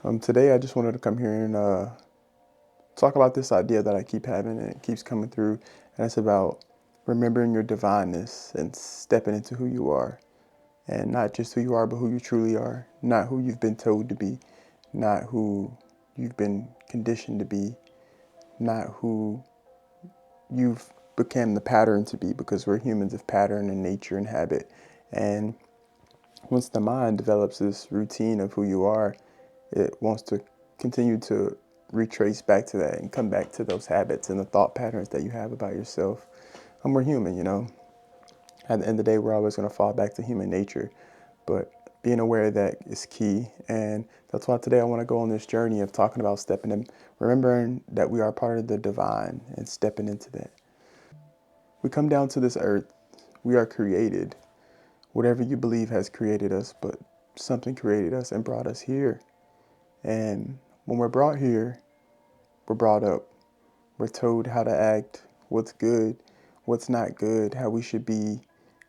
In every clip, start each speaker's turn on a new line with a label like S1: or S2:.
S1: Today I just wanted to come here and talk about this idea that I keep having and it keeps coming through, and it's about remembering your divineness and stepping into who you are, and not just who you are, but who you truly are, not who you've been told to be, not who you've been conditioned to be, not who you've become the pattern to be, because we're humans of pattern and nature and habit. And once the mind develops this routine of who you are, it wants to continue to retrace back to that and come back to those habits and the thought patterns that you have about yourself. And we're human, you know. At the end of the day, we're always going to fall back to human nature. But being aware of that is key. And that's why today I want to go on this journey of talking about stepping in, remembering that we are part of the divine and stepping into that. We come down to this earth, we are created. Whatever you believe has created us, but something created us and brought us here. And when we're brought here, we're brought up. We're told how to act, what's good, what's not good, how we should be,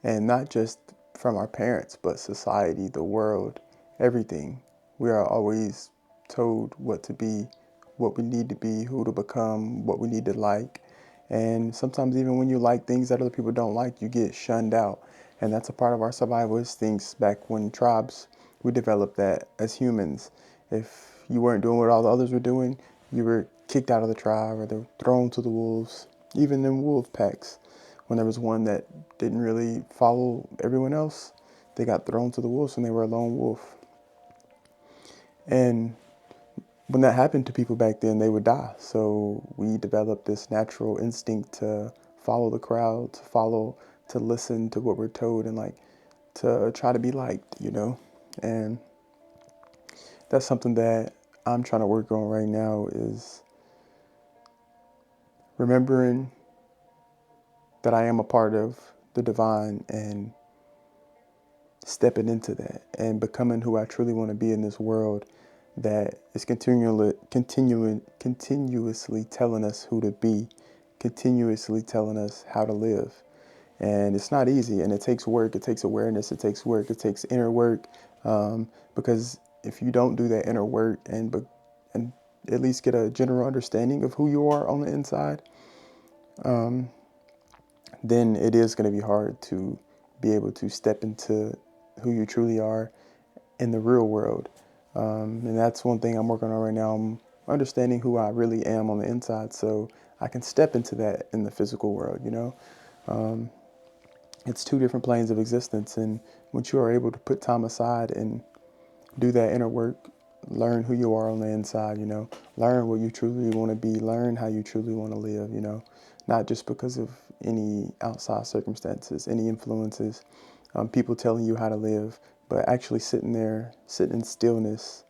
S1: and not just from our parents, but society, the world, everything. We are always told what to be, what we need to be, who to become, what we need to like. And sometimes even when you like things that other people don't like, you get shunned out. And that's a part of our survival instincts back when tribes, we developed that as humans. If you weren't doing what all the others were doing, you were kicked out of the tribe or they were thrown to the wolves. Even in wolf packs, when there was one that didn't really follow everyone else, they got thrown to the wolves and they were a lone wolf. And when that happened to people back then, they would die. So we developed this natural instinct to follow the crowd, to listen to what we're told, and like to try to be liked, you know. And that's something that I'm trying to work on right now, is remembering that I am a part of the divine and stepping into that and becoming who I truly want to be in this world that is continuously telling us who to be, continuously telling us how to live. And it's not easy, and it takes work, it takes awareness, it takes work, it takes inner work, because if you don't do that inner work and at least get a general understanding of who you are on the inside, then it is going to be hard to be able to step into who you truly are in the real world. And that's one thing I'm working on right now. I'm understanding who I really am on the inside so I can step into that in the physical world, you know? It's two different planes of existence. And once you are able to put time aside and do that inner work, learn who you are on the inside, you know, learn what you truly want to be, learn how you truly want to live, you know, not just because of any outside circumstances, any influences, people telling you how to live, but actually sitting in stillness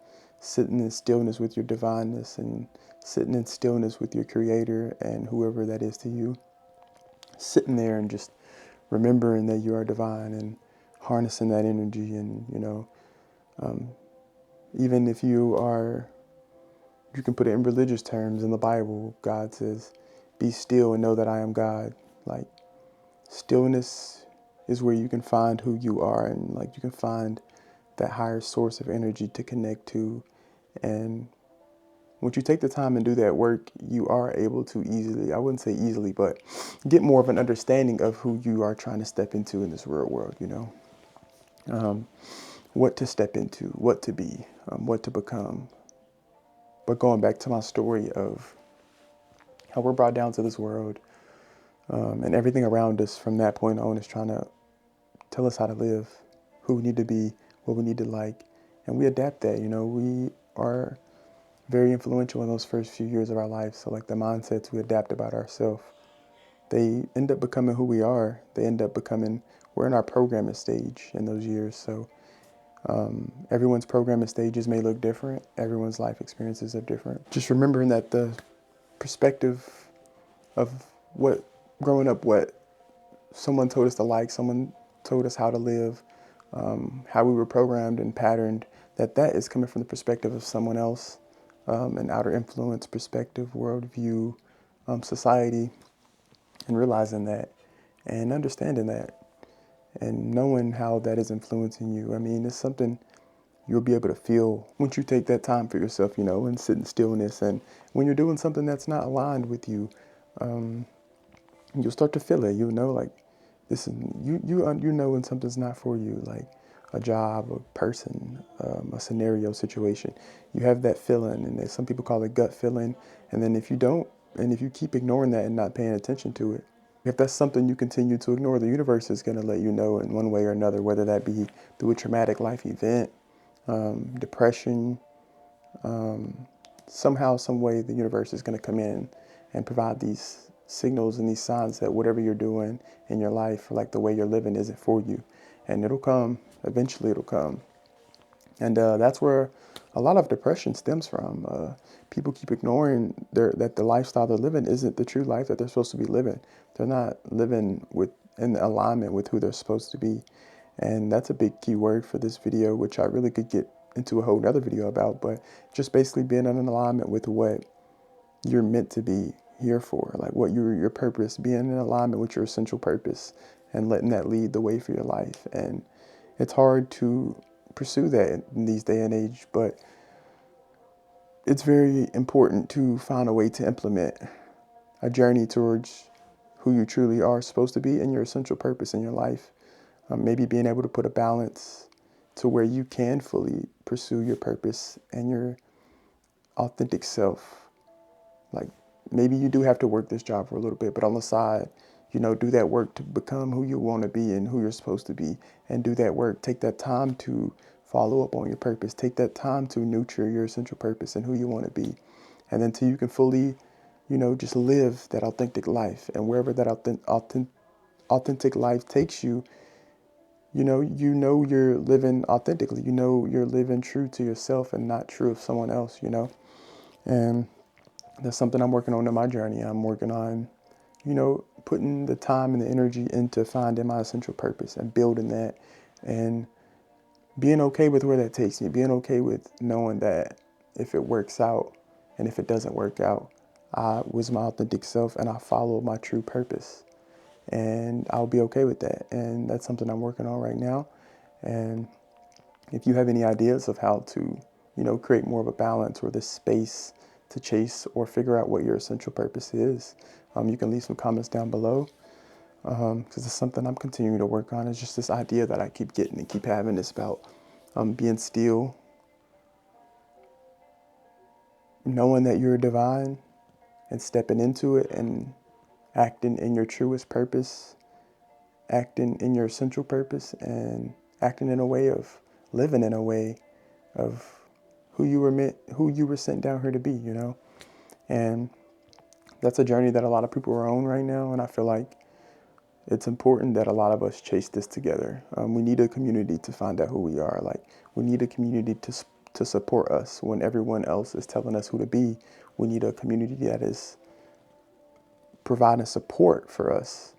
S1: with your divineness and sitting in stillness with your creator and whoever that is to you, sitting there and just remembering that you are divine and harnessing that energy. And, you know, even if you can put it in religious terms. In the Bible, God says, be still and know that I am God. Like, stillness is where you can find who you are, and like you can find that higher source of energy to connect to. And once you take the time and do that work, you are able to easily, I wouldn't say easily, but get more of an understanding of who you are trying to step into in this real world, you know. What to step into, what to be, what to become. But going back to my story of how we're brought down to this world, and everything around us from that point on is trying to tell us how to live, who we need to be, what we need to like. And we adapt that, you know. We are very influential in those first few years of our life. So like the mindsets we adapt about ourselves, they end up becoming who we are. We're in our programming stage in those years. So everyone's programming stages may look different. Everyone's life experiences are different. Just remembering that the perspective of what growing up, what someone told us to like, someone told us how to live, how we were programmed and patterned, that is coming from the perspective of someone else, an outer influence perspective, worldview, society, and realizing that and understanding that and knowing how that is influencing you. I mean, it's something you'll be able to feel once you take that time for yourself, and sit in stillness. And when you're doing something that's not aligned with you, you'll start to feel it. You'll know, like, this is you know when something's not for you, like a job, a person, a scenario, situation. You have that feeling, and some people call it gut feeling. And then if you don't, and if you keep ignoring that and not paying attention to it, if that's something you continue to ignore, the universe is going to let you know in one way or another, whether that be through a traumatic life event, depression, somehow, some way, the universe is going to come in and provide these signals and these signs that whatever you're doing in your life, like the way you're living, isn't for you. And it'll come. Eventually, it'll come. And that's where a lot of depression stems from. People keep ignoring that the lifestyle they're living isn't the true life that they're supposed to be living. They're not living in alignment with who they're supposed to be. And that's a big key word for this video, which I really could get into a whole nother video about, but just basically being in alignment with what you're meant to be here for, like what your purpose, being in alignment with your essential purpose and letting that lead the way for your life. And it's hard to pursue that in these day and age, but it's very important to find a way to implement a journey towards who you truly are supposed to be and your essential purpose in your life. Maybe being able to put a balance to where you can fully pursue your purpose and your authentic self. Like, maybe you do have to work this job for a little bit, but on the side, do that work to become who you want to be and who you're supposed to be, and do that work. Take that time to follow up on your purpose. Take that time to nurture your essential purpose and who you want to be. And then till you can fully, just live that authentic life. And wherever that authentic life takes you, you're living authentically. You're living true to yourself and not true of someone else, And that's something I'm working on in my journey. I'm working on, putting the time and the energy into finding my essential purpose and building that and being okay with where that takes me, being okay with knowing that if it works out and if it doesn't work out, I was my authentic self and I followed my true purpose. And I'll be okay with that. And that's something I'm working on right now. And if you have any ideas of how to, create more of a balance or this space to chase or figure out what your essential purpose is, you can leave some comments down below. Because it's something I'm continuing to work on. It's just this idea that I keep getting and keep having. It's about being still, knowing that you're divine and stepping into it and acting in your truest purpose, acting in your essential purpose, and acting in a way of living in a way of who you were sent down here to be, And that's a journey that a lot of people are on right now, and I feel like it's important that a lot of us chase this together. We need a community to find out who we are. Like, we need a community to support us when everyone else is telling us who to be. We need a community that is providing support for us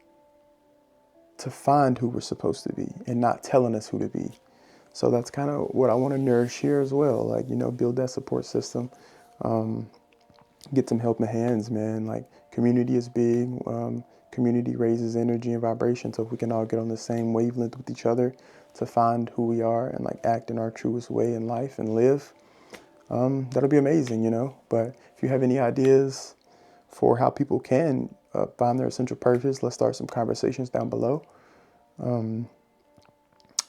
S1: to find who we're supposed to be and not telling us who to be. So that's kind of what I want to nourish here as well. Like, build that support system. Get some helping hands, man. Like, community is big. Community raises energy and vibration, so if we can all get on the same wavelength with each other to find who we are and like act in our truest way in life and live, that'll be amazing, But if you have any ideas for how people can find their essential purpose, let's start some conversations down below.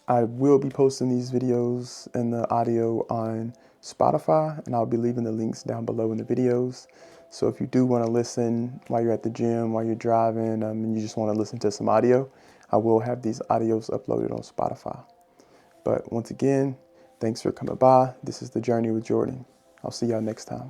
S1: I will be posting these videos and the audio on Spotify, and I'll be leaving the links down below in the videos. So if you do want to listen while you're at the gym, while you're driving, and you just want to listen to some audio, I will have these audios uploaded on Spotify. But once again, thanks for coming by. This is The Journey with Jordan. I'll see y'all next time.